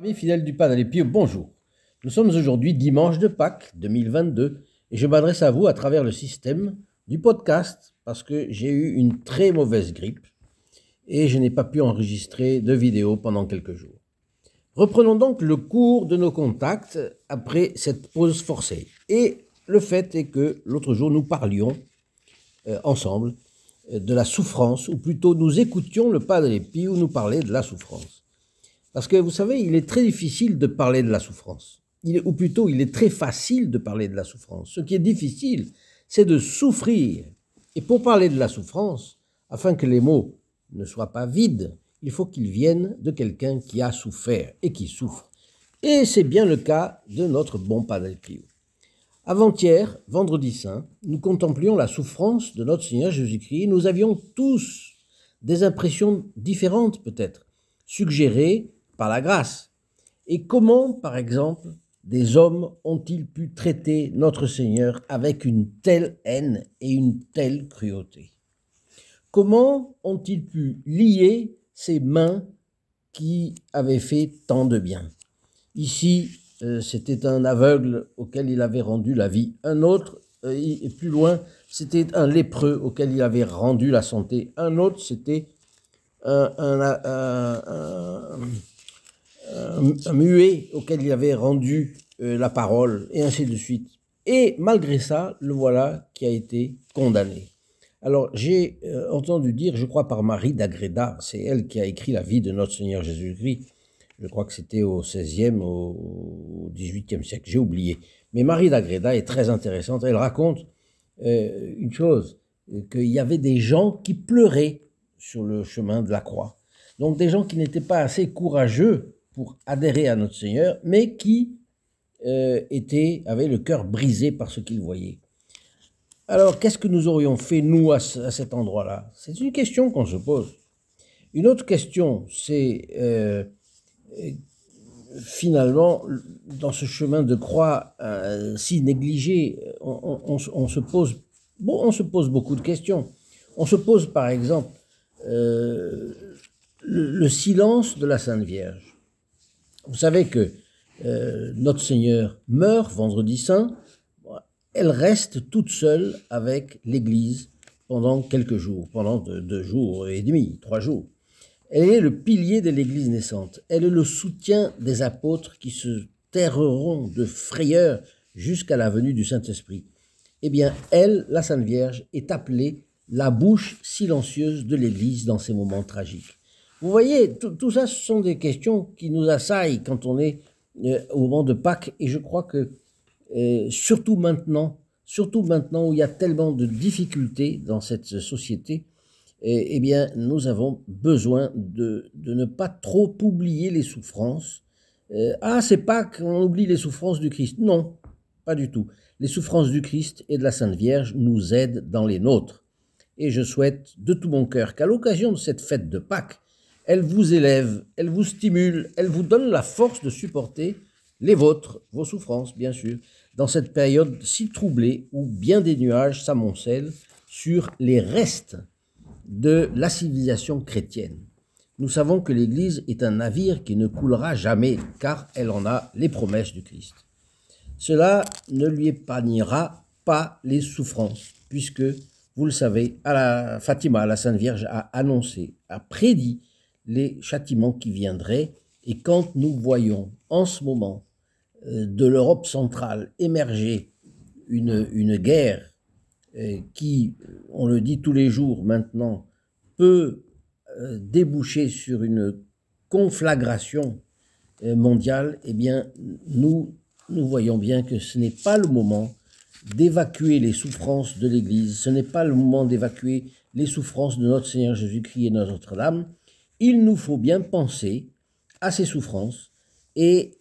Amis fidèles du Padre Pio, bonjour. Nous sommes aujourd'hui dimanche de Pâques 2022 et je m'adresse à vous à travers le système du podcast parce que j'ai eu une très mauvaise grippe et je n'ai pas pu enregistrer de vidéo pendant quelques jours. Reprenons donc le cours de nos contacts après cette pause forcée. Et le fait est que l'autre jour nous parlions ensemble de la souffrance, ou plutôt nous écoutions le Padre Pio nous parler de la souffrance. Parce que vous savez, il est très difficile de parler de la souffrance. Ou plutôt, il est très facile de parler de la souffrance. Ce qui est difficile, c'est de souffrir. Et pour parler de la souffrance, afin que les mots ne soient pas vides, il faut qu'ils viennent de quelqu'un qui a souffert et qui souffre. Et c'est bien le cas de notre bon Padre Pio. Avant-hier, vendredi saint, nous contemplions la souffrance de notre Seigneur Jésus-Christ. Nous avions tous des impressions différentes peut-être, suggérées par la grâce. Et comment, par exemple, des hommes ont-ils pu traiter notre Seigneur avec une telle haine et une telle cruauté? Comment ont-ils pu lier ces mains qui avaient fait tant de bien? Ici, c'était un aveugle auquel il avait rendu la vie. Un autre, et plus loin, c'était un lépreux auquel il avait rendu la santé. Un autre, c'était un muet auquel il avait rendu la parole, et ainsi de suite. Et malgré ça, le voilà qui a été condamné. Alors, j'ai entendu dire, je crois par Marie d'Agreda, c'est elle qui a écrit la vie de notre Seigneur Jésus-Christ, je crois que c'était au XVIe, au XVIIIe siècle, j'ai oublié. Mais Marie d'Agreda est très intéressante, elle raconte une chose, qu'il y avait des gens qui pleuraient sur le chemin de la croix. Donc des gens qui n'étaient pas assez courageux pour adhérer à notre Seigneur, mais qui avaient le cœur brisé par ce qu'ils voyaient. Alors, qu'est-ce que nous aurions fait, nous, à cet endroit-là? C'est une question qu'on se pose. Une autre question, c'est finalement, dans ce chemin de croix si négligé, on se pose beaucoup de questions. On se pose, par exemple, le silence de la Sainte Vierge. Vous savez que notre Seigneur meurt vendredi saint, elle reste toute seule avec l'Église pendant quelques jours, pendant 2 jours et demi, 3 jours. Elle est le pilier de l'Église naissante. Elle est le soutien des apôtres qui se terreront de frayeur jusqu'à la venue du Saint-Esprit. Eh bien, elle, la Sainte Vierge, est appelée la bouche silencieuse de l'Église dans ces moments tragiques. Vous voyez, tout ça, ce sont des questions qui nous assaillent quand on est au moment de Pâques. Et je crois que surtout maintenant où il y a tellement de difficultés dans cette société, eh bien, nous avons besoin de ne pas trop oublier les souffrances. C'est pas qu'on oublie les souffrances du Christ. Non, pas du tout. Les souffrances du Christ et de la Sainte Vierge nous aident dans les nôtres. Et je souhaite de tout mon cœur qu'à l'occasion de cette fête de Pâques, elle vous élève, elle vous stimule, elle vous donne la force de supporter les vôtres, vos souffrances, bien sûr, dans cette période si troublée où bien des nuages s'amoncellent sur les restes de la civilisation chrétienne. Nous savons que l'Église est un navire qui ne coulera jamais, car elle en a les promesses du Christ. Cela ne lui épargnera pas les souffrances, puisque, vous le savez, Fatima, la Sainte Vierge, a annoncé, a prédit les châtiments qui viendraient, et quand nous voyons en ce moment de l'Europe centrale émerger une guerre qui, on le dit tous les jours maintenant, peut déboucher sur une conflagration mondiale, eh bien, nous voyons bien que ce n'est pas le moment d'évacuer les souffrances de l'Église, ce n'est pas le moment d'évacuer les souffrances de notre Seigneur Jésus-Christ et de Notre-Dame. Il nous faut bien penser à ces souffrances et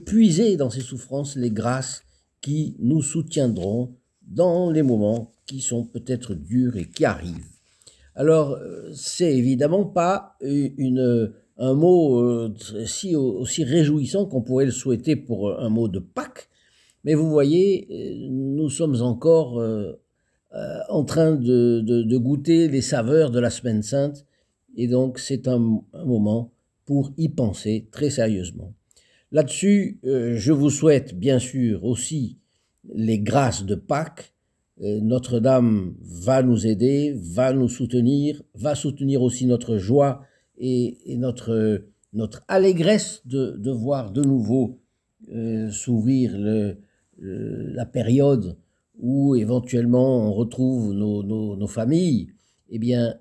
puiser dans ces souffrances les grâces qui nous soutiendront dans les moments qui sont peut-être durs et qui arrivent. Alors, c'est évidemment pas un mot aussi réjouissant qu'on pourrait le souhaiter pour un mot de Pâques, mais vous voyez, nous sommes encore en train de goûter les saveurs de la Semaine Sainte, et donc c'est un moment pour y penser très sérieusement. Là-dessus, je vous souhaite bien sûr aussi les grâces de Pâques. Notre-Dame va nous aider, va nous soutenir, va soutenir aussi notre joie et notre allégresse de voir de nouveau s'ouvrir la période où éventuellement on retrouve nos familles, eh bien,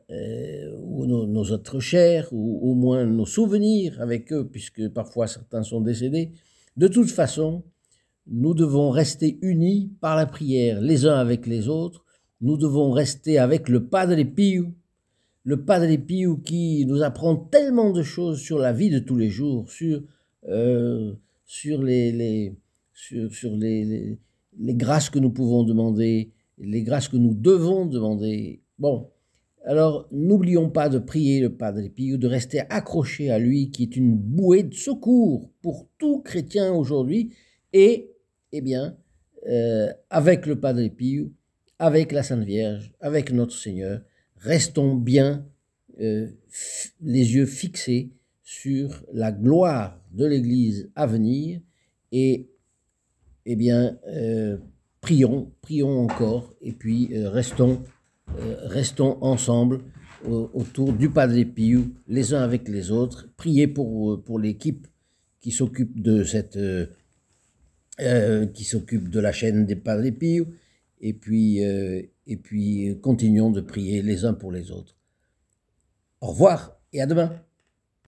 ou nos autres chers, ou au moins nos souvenirs avec eux, puisque parfois certains sont décédés. De toute façon, nous devons rester unis par la prière, les uns avec les autres. Nous devons rester avec le Padre Pio, qui nous apprend tellement de choses sur la vie de tous les jours, sur les grâces que nous pouvons demander, les grâces que nous devons demander. Bon, alors n'oublions pas de prier le Padre Pio, de rester accroché à lui, qui est une bouée de secours pour tout chrétien aujourd'hui, et, eh bien, avec le Padre Pio, avec la Sainte Vierge, avec notre Seigneur, restons bien les yeux fixés sur la gloire de l'Église à venir, et eh bien, prions encore, et puis restons ensemble autour du Padre Pio, les uns avec les autres. Priez pour l'équipe qui s'occupe de la chaîne des Padre Pio, et puis continuons de prier les uns pour les autres. Au revoir et à demain.